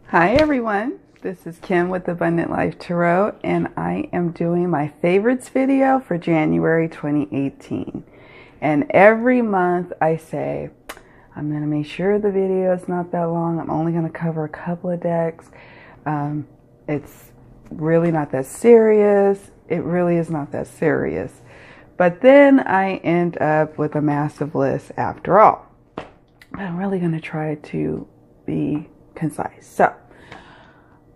Hi everyone, this is Kim with Abundant Life Tarot, and I am doing my favorites video for January 2018. And every month I say, I'm going to make sure the video is not that long. I'm only going to cover a couple of decks. It's really not that serious. It really is not that serious. But then I end up with a massive list after all. I'm really going to try to be concise. So,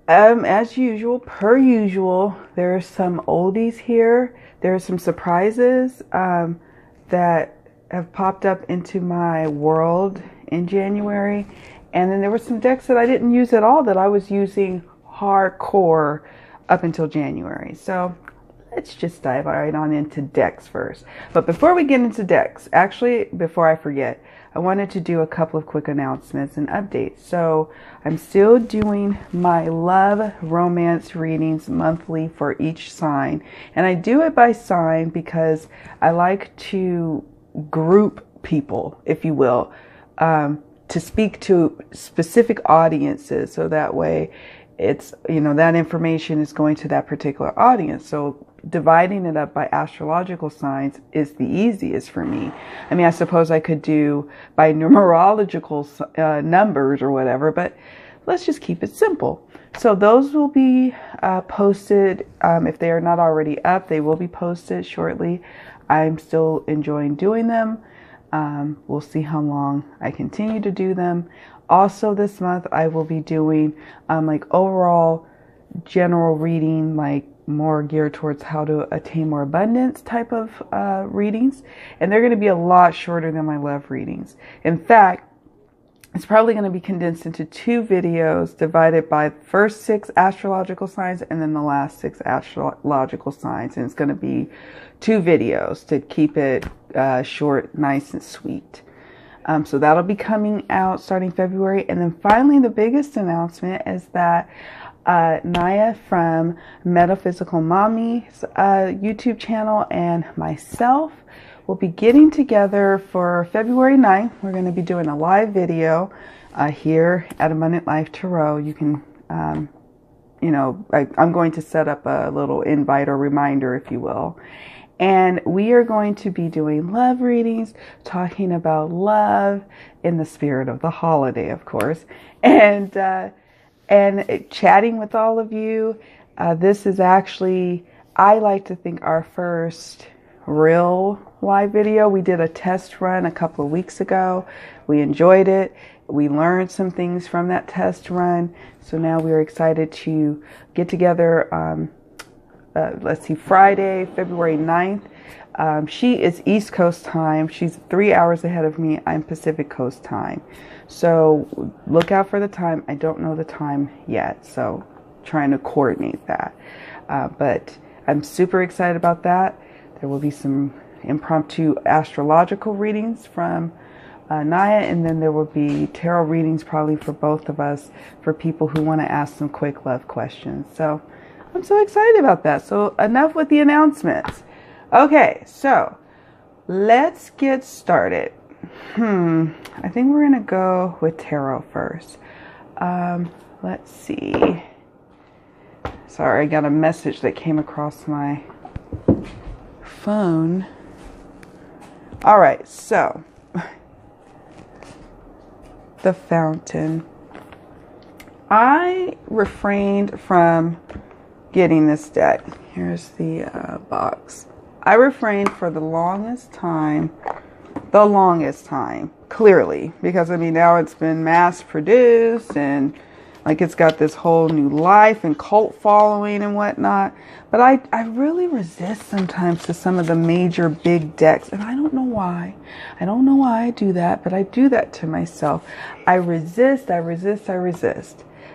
as usual, per usual, there are some oldies here. There are some surprises that have popped up into my world in January. And then there were some decks that I didn't use at all that I was using hardcore up until January. So let's just dive right on into decks first. But before we get into decks, actually, before I forget, I wanted to do a couple of quick announcements and updates. So I'm still doing my love romance readings monthly for each sign. And I do it by sign because I like to group people, if you will, to speak to specific audiences. So that way it's, that information is going to that particular audience. So dividing it up by astrological signs is the easiest for me. I mean, I suppose I could do by numerological numbers or whatever, but let's just keep it simple. So those will be posted. If they are not already up, they will be posted shortly. I'm still enjoying doing them. We'll see how long I continue to do them. Also this month, I will be doing like overall general reading, like more geared towards how to attain more abundance type of readings. And they're going to be a lot shorter than my love readings. In fact, it's probably going to be condensed into 2 videos divided by the first 6 astrological signs and then the last 6 astrological signs. And it's going to be 2 videos to keep it short, nice, and sweet. So that'll be coming out starting February. And then finally, the biggest announcement is that Naya from Metaphysical Mommy's YouTube channel and myself will be getting together for February 9th. We're going to be doing a live video here at Abundant Life Tarot. You can, I'm going to set up a little invite or reminder, if you will. And we are going to be doing love readings, talking about love in the spirit of the holiday, of course, and chatting with all of you. This is actually, I like to think, our first real live video. We did a test run a couple of weeks ago. We enjoyed it. We learned some things from that test run. So now we're excited to get together. Let's see, Friday, February 9th. She is East Coast time. She's 3 hours ahead of me. I'm Pacific Coast time. So look out for the time. I don't know the time yet, so trying to coordinate that. But I'm super excited about that. There will be some impromptu astrological readings from Naya, and then there will be tarot readings probably for both of us for people who want to ask some quick love questions. So I'm so excited about that. So enough with the announcements. Okay, so let's get started. I think we're going to go with tarot first. Let's see. Sorry, I got a message that came across my phone. All right, so the Fountain. I refrained from getting this deck. Here's the box. I refrained for the longest time, clearly, because I mean, now it's been mass produced and like it's got this whole new life and cult following and whatnot. But I really resist sometimes to some of the major big decks, and I don't know why. I don't know why I do that, but I do that to myself. I resist.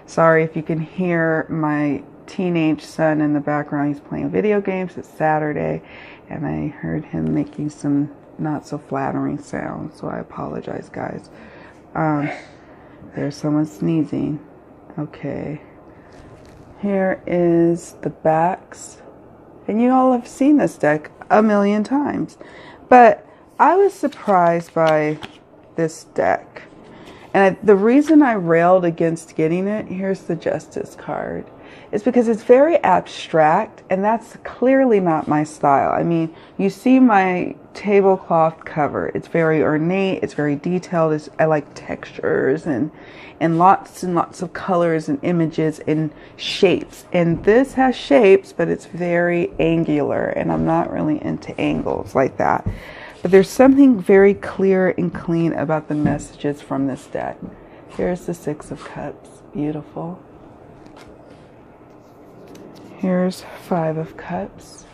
Sorry if you can hear my teenage son in the background. He's playing video games. It's Saturday, and I heard him making some not so flattering sounds, so I apologize, guys. There's someone sneezing. Okay, here is the backs, and you all have seen this deck a million times, but I was surprised by this deck. And the reason I railed against getting it, here's the Justice card, is because it's very abstract, and that's clearly not my style. I mean, you see my tablecloth cover. It's very ornate, it's very detailed. I like textures and lots of colors and images and shapes. And this has shapes, but it's very angular, and I'm not really into angles like that. But there's something very clear and clean about the messages from this deck. Here's the Six of Cups. Beautiful. Here's Five of Cups.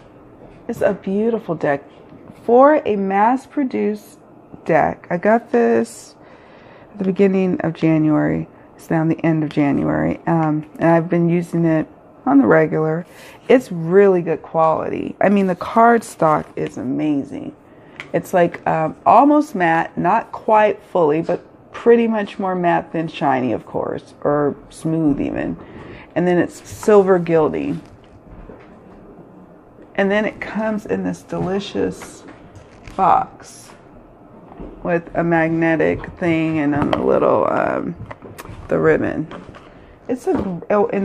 It's a beautiful deck. For a mass-produced deck, I got this at the beginning of January. It's now the end of January. And I've been using it on the regular. It's really good quality. I mean, the card stock is amazing. It's like almost matte, not quite fully, but pretty much more matte than shiny, of course, or smooth even. And then it's silver gilding. And then it comes in this delicious box with a magnetic thing and a little, the ribbon. And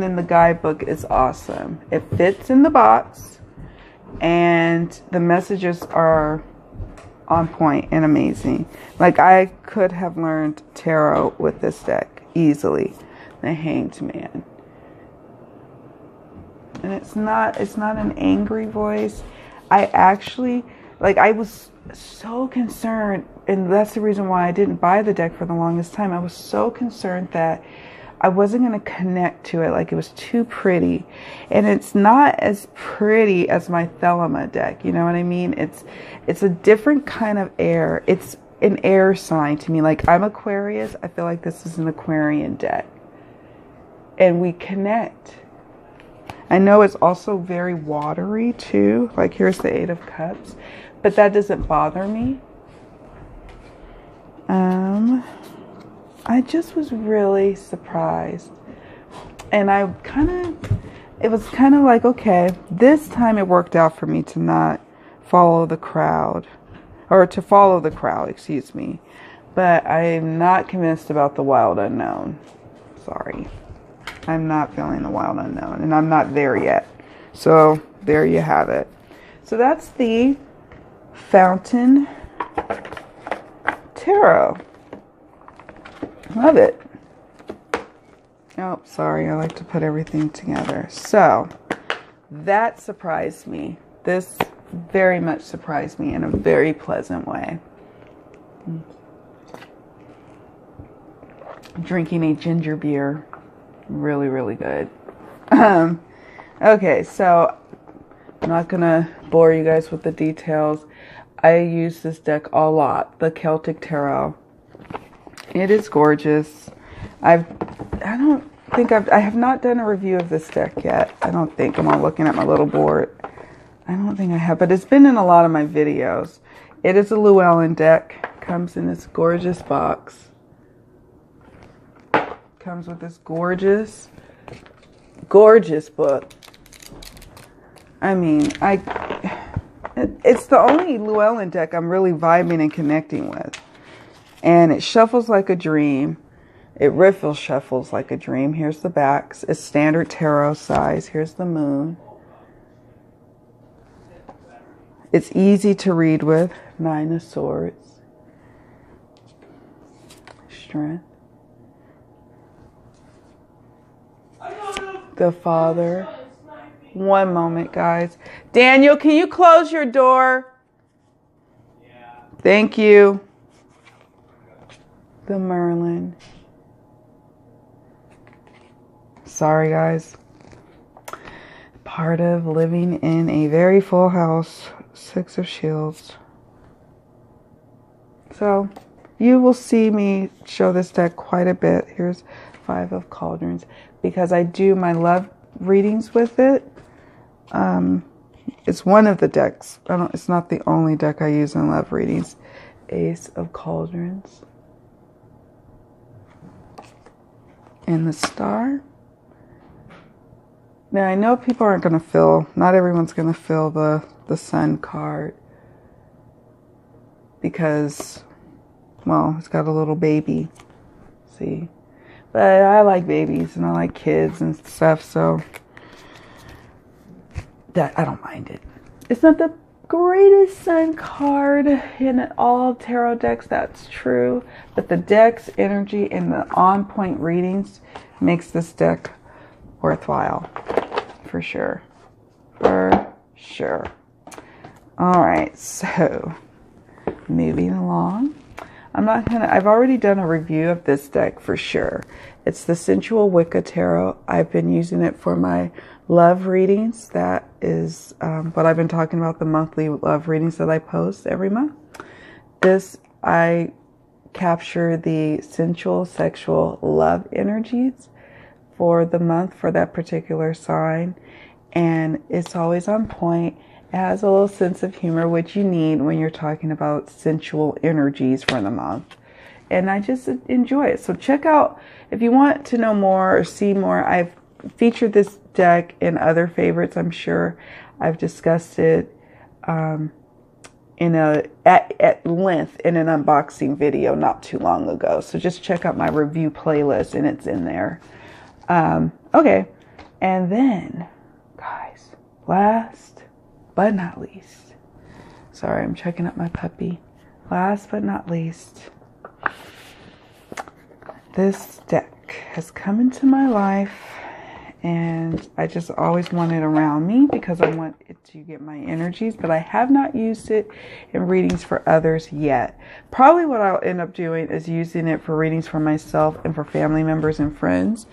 then the guidebook is awesome. It fits in the box, and the messages are on point and amazing. Like, I could have learned tarot with this deck easily. The Hanged Man. And it's not an angry voice. I actually, like, I was so concerned, and that's the reason why I didn't buy the deck for the longest time. I was so concerned that I wasn't going to connect to it. Like, it was too pretty. And it's not as pretty as my Thelema deck. You know what I mean? It's a different kind of air. It's an air sign to me. Like, I'm Aquarius. I feel like this is an Aquarian deck. And we connect. I know it's also very watery too. Like, here's the Eight of Cups. But that doesn't bother me. I just was really surprised. And it was kind of like, okay, this time it worked out for me to not follow the crowd. Or to follow the crowd, excuse me. But I'm not convinced about the Wild Unknown. Sorry. I'm not feeling the Wild Unknown. And I'm not there yet. So, there you have it. So, that's the Fountain Tarot. Love it. Oh, sorry. I like to put everything together. So, that surprised me. This very much surprised me in a very pleasant way. Drinking a ginger beer. Really, really good. Okay, so I'm not going to bore you guys with the details. I use this deck a lot. The Celtic Tarot. It is gorgeous. I have not done a review of this deck yet. I don't think. I'm all looking at my little board. I don't think I have, but it's been in a lot of my videos. It is a Llewellyn deck. Comes in this gorgeous box. Comes with this gorgeous book. I mean, it's the only Llewellyn deck I'm really vibing and connecting with. And it shuffles like a dream. It riffle shuffles like a dream. Here's the backs. It's standard tarot size. Here's the moon. It's easy to read with. Nine of Swords. Strength. The Father. One moment, guys. Daniel, can you close your door? Yeah. Thank you. The Merlin. Sorry, guys. Part of living in a very full house. Six of Shields. So, you will see me show this deck quite a bit. Here's Five of Cauldrons. Because I do my love readings with it. It's one of the decks. It's not the only deck I use in love readings. Ace of Cauldrons. And the Star. Now, I know people aren't going to fill, not everyone's going to fill the Sun card. Because, well, it's got a little baby. See? But I like babies and I like kids and stuff, so that I don't mind it. It's not the greatest sun card in all tarot decks, that's true. But the deck's energy and the on-point readings makes this deck worthwhile. For sure. For sure. Alright, so moving along. I've already done a review of this deck for sure. It's the Sensual Wicca Tarot. I've been using it for my love readings. That is what I've been talking about, the monthly love readings that I post every month. I capture the sensual, sexual love energies for the month for that particular sign. And it's always on point. It has a little sense of humor, which you need when you're talking about sensual energies for the month. And I just enjoy it. So check out, if you want to know more or see more, I've featured this deck in other favorites, I'm sure. I've discussed it at length in an unboxing video not too long ago. So just check out my review playlist and it's in there. Okay. And then, guys, last but not least, sorry, I'm checking up my puppy. Last but not least, this deck has come into my life and I just always want it around me because I want it to get my energies, but I have not used it in readings for others yet. Probably what I'll end up doing is using it for readings for myself and for family members and friends.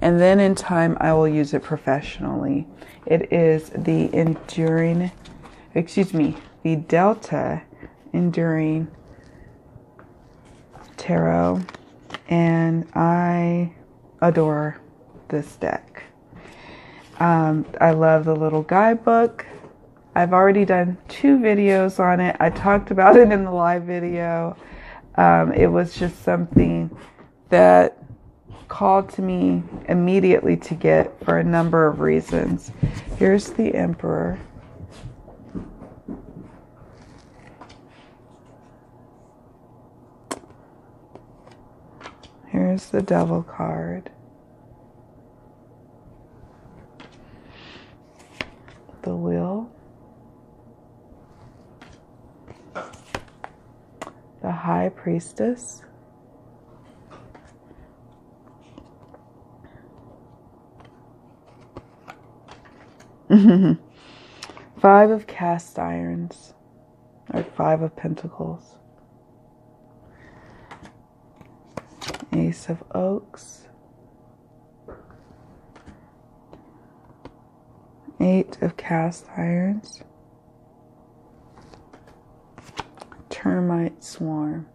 And then in time, I will use it professionally. It is the Delta Enduring Tarot. And I adore this deck. I love the little guidebook. I've already done 2 videos on it. I talked about it in the live video. It was just something that called to me immediately to get for a number of reasons. Here's the Emperor. Here's the Devil card. The Wheel. The High Priestess. Five of Cast Irons, or 5 of Pentacles. Ace of Oaks. 8 of Cast Irons. Termite Swarm.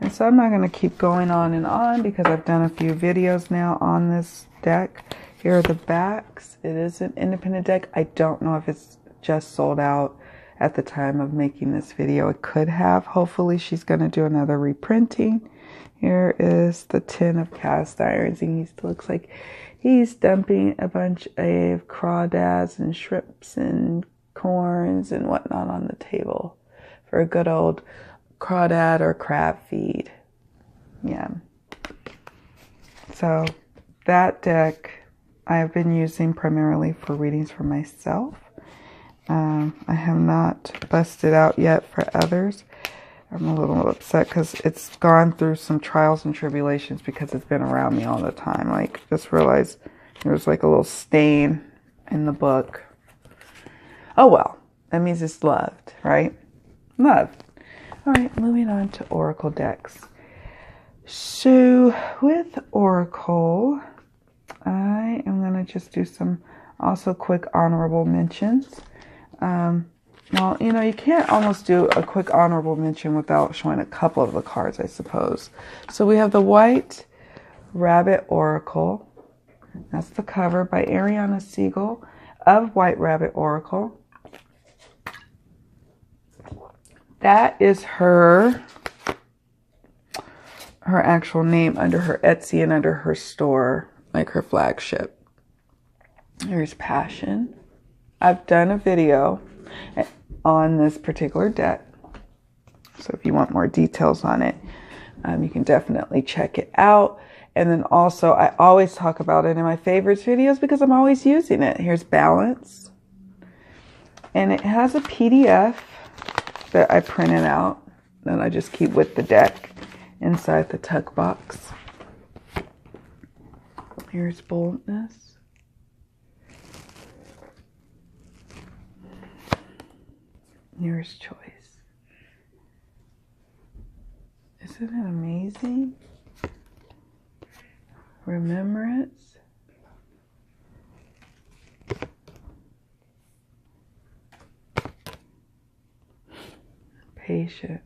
And so I'm not going to keep going on and on because I've done a few videos now on this deck. Here are the backs. It is an independent deck. I don't know if it's just sold out at the time of making this video. It could have. Hopefully she's going to do another reprinting. Here is the 10 of Cast Irons, and he looks like he's dumping a bunch of crawdads and shrimps and corns and whatnot on the table for a good old crawdad or crab feed. Yeah. So that deck I have been using primarily for readings for myself. I have not busted out yet for others. I'm a little upset because it's gone through some trials and tribulations because it's been around me all the time. Like, just realized there's like a little stain in the book. Oh well, that means it's loved, right? Loved. All right, moving on to Oracle decks. So with Oracle, I am going to just do some also quick honorable mentions. Well, you know, you can't almost do a quick honorable mention without showing a couple of the cards, I suppose. So we have the White Rabbit Oracle. That's the cover by Ariana Siegel of White Rabbit Oracle. That is her actual name under her Etsy and under her store, like her flagship. Here's Passion. I've done a video on this particular deck, so if you want more details on it. You can definitely check it out. And then also, I always talk about it in my favorites videos because I'm always using it. Here's Balance. And it has a PDF that I printed out that I just keep with the deck inside the tuck box. Here's Boldness. Here's Choice. Isn't it amazing? Remembrance. Patience.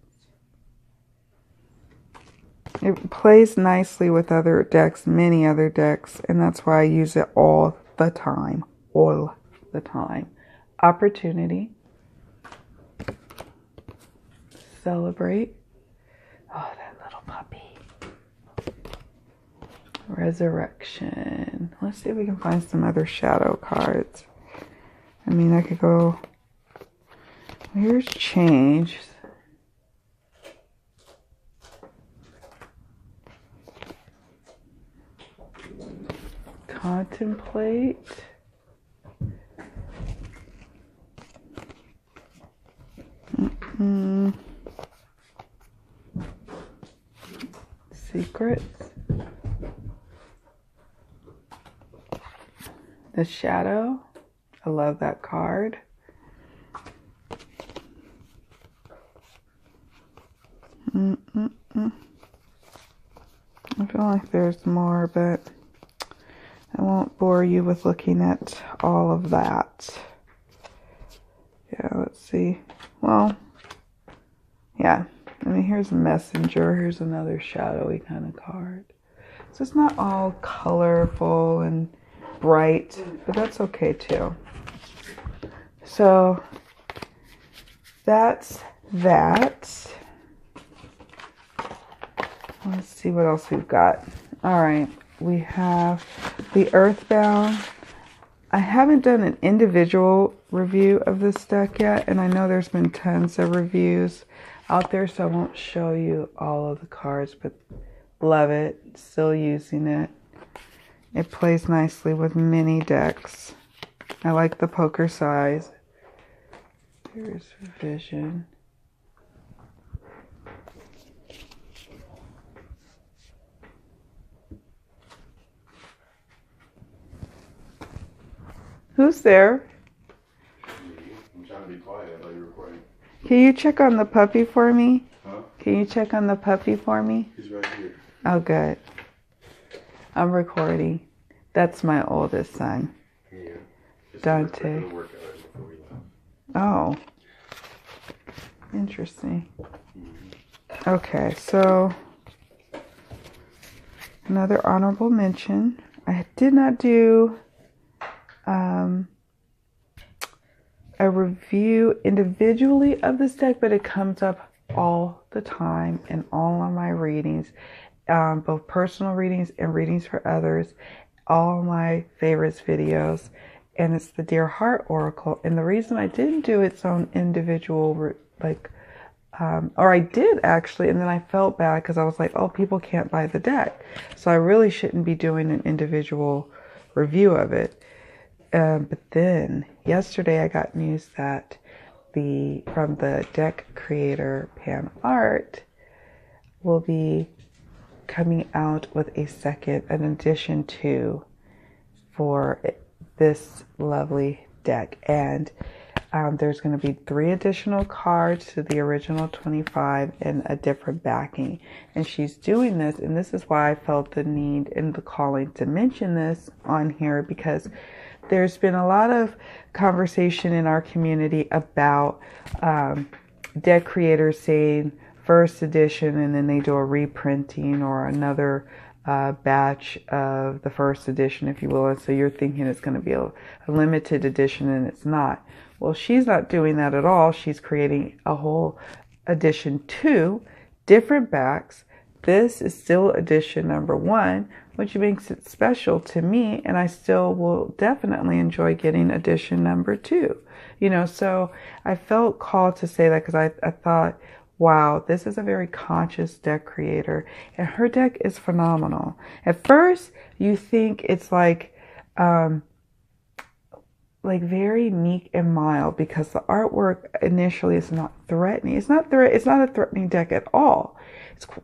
It plays nicely with other decks, many other decks, and that's why I use it all the time. All the time. Opportunity. Celebrate. Oh, that little puppy. Resurrection. Let's see if we can find some other shadow cards. I mean, I could go... Here's Change. Contemplate. Secrets. The Shadow. I love that card. I feel like there's more, but I won't bore you with looking at all of that. Yeah, let's see. Well, yeah. I mean, here's Messenger. Here's another shadowy kind of card. So it's not all colorful and bright, but that's okay too. So that's that. Let's see what else we've got. All right, we have the Earthbound. I haven't done an individual review of this deck yet, and I know there's been tons of reviews out there, so I won't show you all of the cards, but love it. Still using it. It plays nicely with many decks. I like the poker size. Here's Vision. Who's there? I'm trying to be quiet. I thought you were recording. Can you check on the puppy for me? Huh? Can you check on the puppy for me? He's right here. Oh, good. I'm recording. That's my oldest son. Yeah. Dante. Oh. Interesting. Okay, so another honorable mention. I did not do a review individually of this deck, but it comes up all the time in all of my readings, both personal readings and readings for others, all my favorites videos, and it's the Dear Heart Oracle. And the reason I didn't do its own individual, or I did actually, and then I felt bad because I was like, oh, people can't buy the deck, so I really shouldn't be doing an individual review of it. But then yesterday I got news that from the deck creator Pan Art will be coming out with an edition 2 for this lovely deck, and there's going to be 3 additional cards to the original 25 and a different backing. And she's doing this, and this is why I felt the need and the calling to mention this on here, because there's been a lot of conversation in our community about deck creators saying first edition and then they do a reprinting or another batch of the first edition, if you will. And so you're thinking it's going to be a limited edition, and it's not. Well, she's not doing that at all. She's creating a whole edition 2, different backs. This is still edition number 1, which makes it special to me, and I still will definitely enjoy getting edition number 2. You know, so I felt called to say that because I thought, wow, this is a very conscious deck creator, and her deck is phenomenal. At first, you think it's like very meek and mild because the artwork initially is not threatening. It's not a threatening deck at all.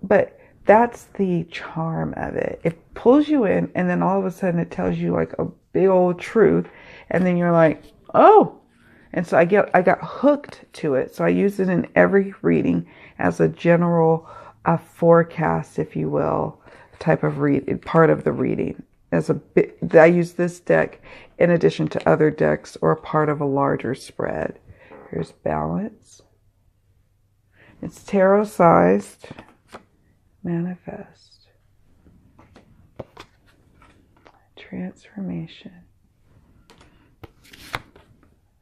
But that's the charm of it. It pulls you in, and then all of a sudden it tells you like a big old truth, and then you're like, oh. And so I got hooked to it. So I use it in every reading as a general forecast, if you will, type of part of the reading. I use this deck in addition to other decks or a part of a larger spread. Here's balance. It's tarot sized. Manifest. Transformation.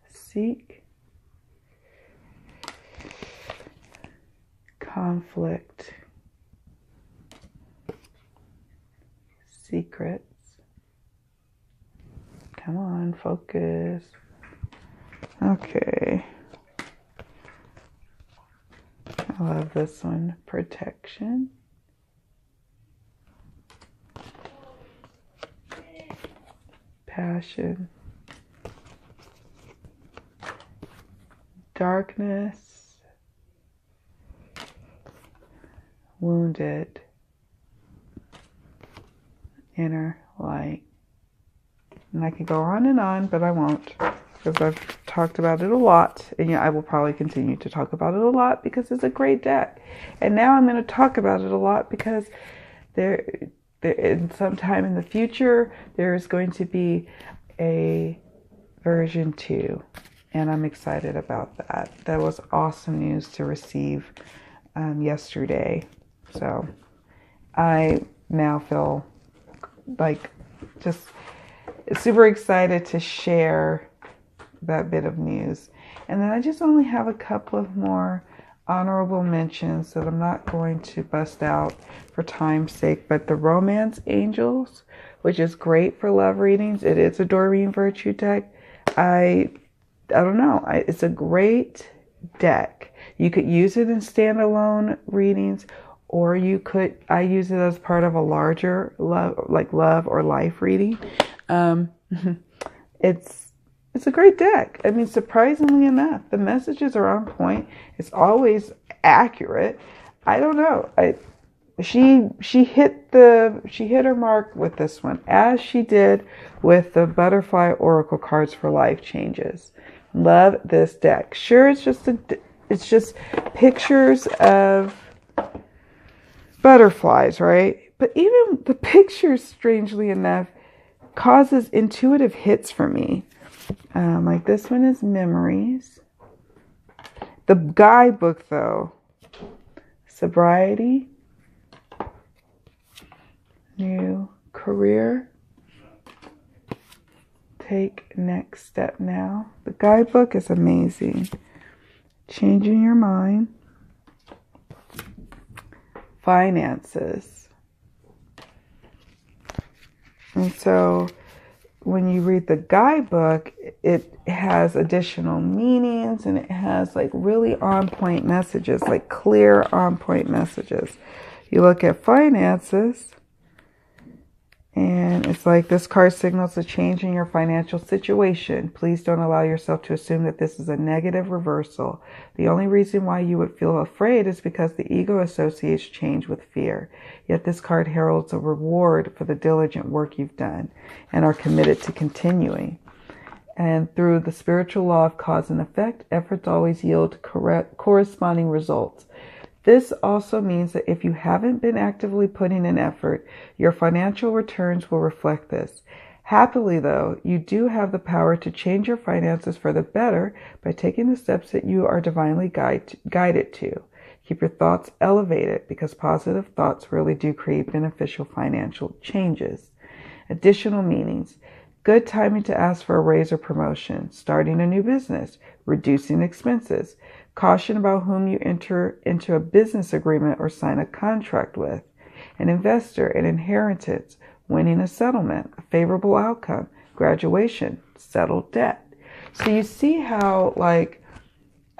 Seek. Conflict. Secrets. Come on, focus. Okay. I love this one. Protection. Passion. Darkness. Wounded. Inner light. And I could go on, but I won't, because I've talked about it a lot. And yeah, I will probably continue to talk about it a lot because it's a great deck. And now I'm going to talk about it a lot because sometime in the future, there is going to be a version 2. And I'm excited about that. That was awesome news to receive yesterday. So I now feel like just super excited to share that bit of news. And then I just only have a couple of more honorable mentions that I'm not going to bust out for time's sake. But the Romance Angels, which is great for love readings. It is a Doreen Virtue deck. I don't know. It's a great deck. You could use it in standalone readings, or I use it as part of a larger love or life reading. It's a great deck. I mean, surprisingly enough, the messages are on point. It's always accurate. I don't know. She hit her mark with this one, as she did with the Butterfly Oracle cards for life changes. Love this deck. Sure, it's just pictures of butterflies, right? But even the pictures, strangely enough, causes intuitive hits for me. Like this one is memories. The guidebook, though, sobriety, new career, take next step now. The guidebook is amazing. Changing your mind. Finances. And so when you read the guidebook, it has additional meanings, and it has like really on point messages, like clear on point messages. You look at finances, and it's like this card signals a change in your financial situation. Please don't allow yourself to assume that this is a negative reversal. The only reason why you would feel afraid is because the ego associates change with fear. Yet this card heralds a reward for the diligent work you've done and are committed to continuing. And through the spiritual law of cause and effect, efforts always yield corresponding results. This also means that if you haven't been actively putting in effort, your financial returns will reflect this. Happily, though, you do have the power to change your finances for the better by taking the steps that you are divinely guided to. Keep your thoughts elevated, because positive thoughts really do create beneficial financial changes. Additional meanings. Good timing to ask for a raise or promotion, starting a new business, reducing expenses. Caution about whom you enter into a business agreement or sign a contract with. An investor, an inheritance, winning a settlement, a favorable outcome, graduation, settled debt. So you see how, like,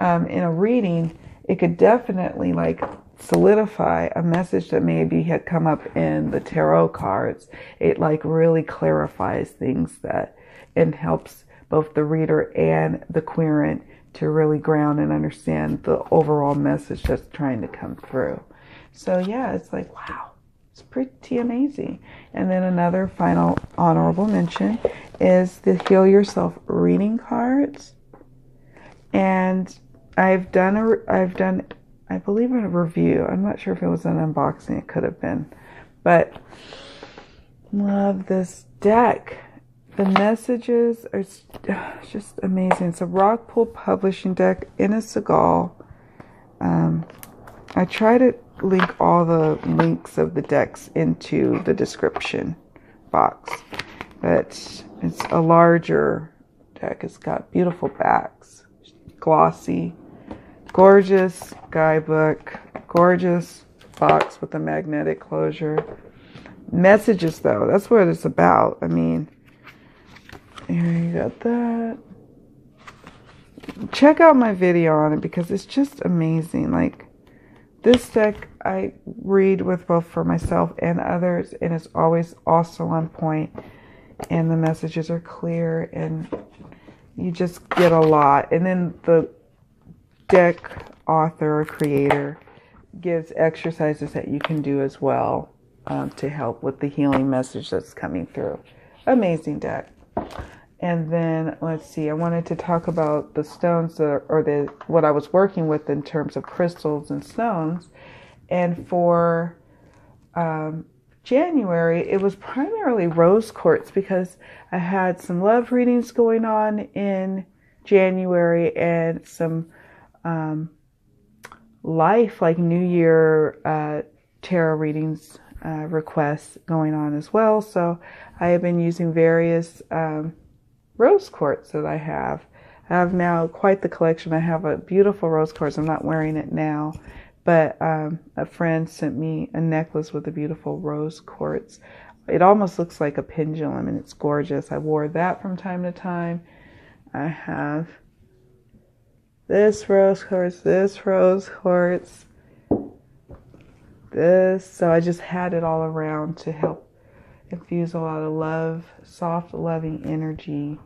in a reading, it could definitely like solidify a message that maybe had come up in the tarot cards. It like really clarifies things that, and helps both the reader and the querent to really ground and understand the overall message that's trying to come through. So yeah, it's like, wow, it's pretty amazing. And then another final honorable mention is the Heal Yourself reading cards. And I've done, I believe, a review. I'm not sure if it was an unboxing. It could have been. But love this deck. The messages are just amazing. It's a Rockpool Publishing deck in a Seagal. I try to link all the links of the decks into the description box. But it's a larger deck. It's got beautiful backs. Glossy. Gorgeous guidebook. Gorgeous box with a magnetic closure. Messages, though. That's what it's about. I mean, here you got that. Check out my video on it because it's just amazing. Like, this deck I read with both for myself and others, and it's always also on point, and the messages are clear, and you just get a lot. And then the deck author or creator gives exercises that you can do as well to help with the healing message that's coming through. Amazing deck. And then let's see, I wanted to talk about the stones or what I was working with in terms of crystals and stones. And for January, it was primarily rose quartz because I had some love readings going on in January and some life, like New Year tarot readings requests going on as well. So I have been using various rose quartz that I have. I have now quite the collection. I have a beautiful rose quartz. I'm not wearing it now, but a friend sent me a necklace with a beautiful rose quartz. It almost looks like a pendulum, and it's gorgeous. I wore that from time to time. I have this rose quartz, this rose quartz, this. So I just had it all around to help infuse a lot of love, soft, loving energy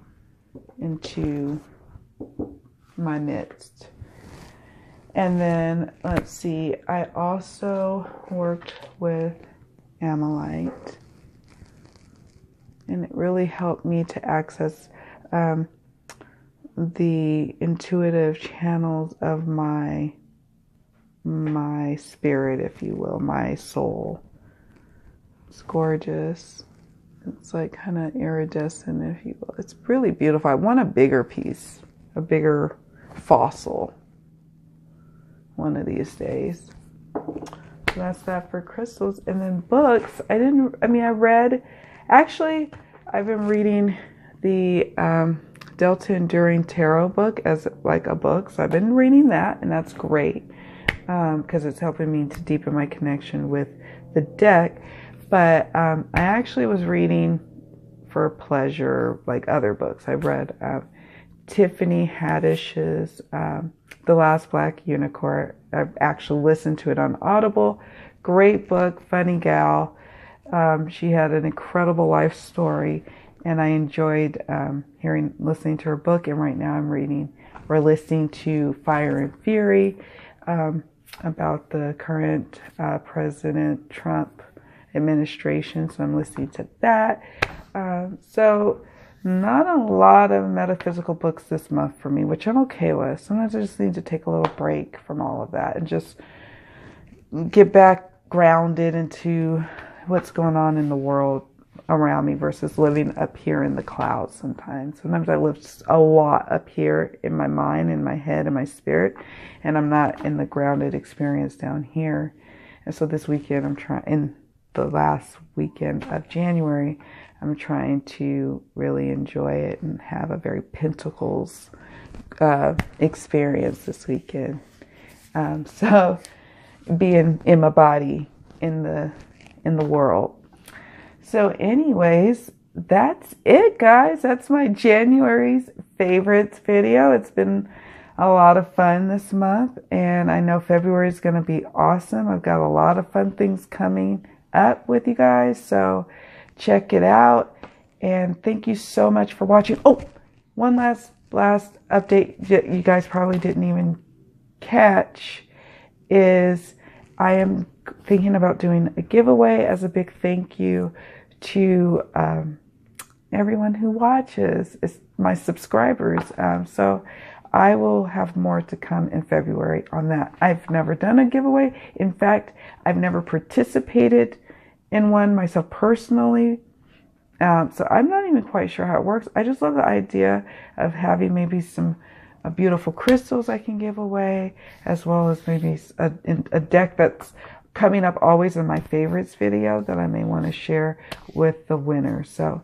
into my midst. And then, let's see, I also worked with Amalite, and it really helped me to access the intuitive channels of my spirit, if you will, my soul. It's gorgeous. It's like kind of iridescent, if you will. It's really beautiful. I want a bigger piece, a bigger fossil one of these days. So that's that for crystals. And then books. I've been reading the Delta Enduring Tarot book as like a book. So I've been reading that, and that's great because it's helping me to deepen my connection with the deck. But I actually was reading for pleasure, like other books. I read Tiffany Haddish's The Last Black Unicorn. I've actually listened to it on Audible. Great book, funny gal. She had an incredible life story, and I enjoyed listening to her book. And right now we're listening to Fire and Fury about the current President Trump administration, so I'm listening to that. So not a lot of metaphysical books this month for me, which I'm okay with. Sometimes I just need to take a little break from all of that and just get back grounded into what's going on in the world around me versus living up here in the clouds sometimes. Sometimes I live a lot up here in my mind, in my head, in my spirit, and I'm not in the grounded experience down here. And so this weekend, in the last weekend of January, I'm trying to really enjoy it and have a very Pentacles experience this weekend. So being in my body in the world. So anyways, that's it, guys. That's my January's favorites video. It's been a lot of fun this month, and I know February is going to be awesome. I've got a lot of fun things coming up with you guys, so check it out. And thank you so much for watching. Oh, one last update that you guys probably didn't even catch is I am thinking about doing a giveaway as a big thank you to everyone who watches, my subscribers. So I will have more to come in February on that. I've never done a giveaway. In fact, I've never participated in one myself personally. So I'm not even quite sure how it works. I just love the idea of having maybe some beautiful crystals I can give away, as well as maybe a deck that's coming up always in my favorites video that I may want to share with the winner. So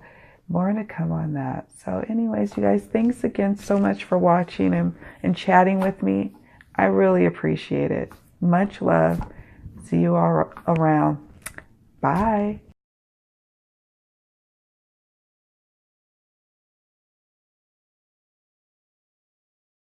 more to come on that. So anyways, you guys, thanks again so much for watching and chatting with me. I really appreciate it. Much love. See you all around. Bye.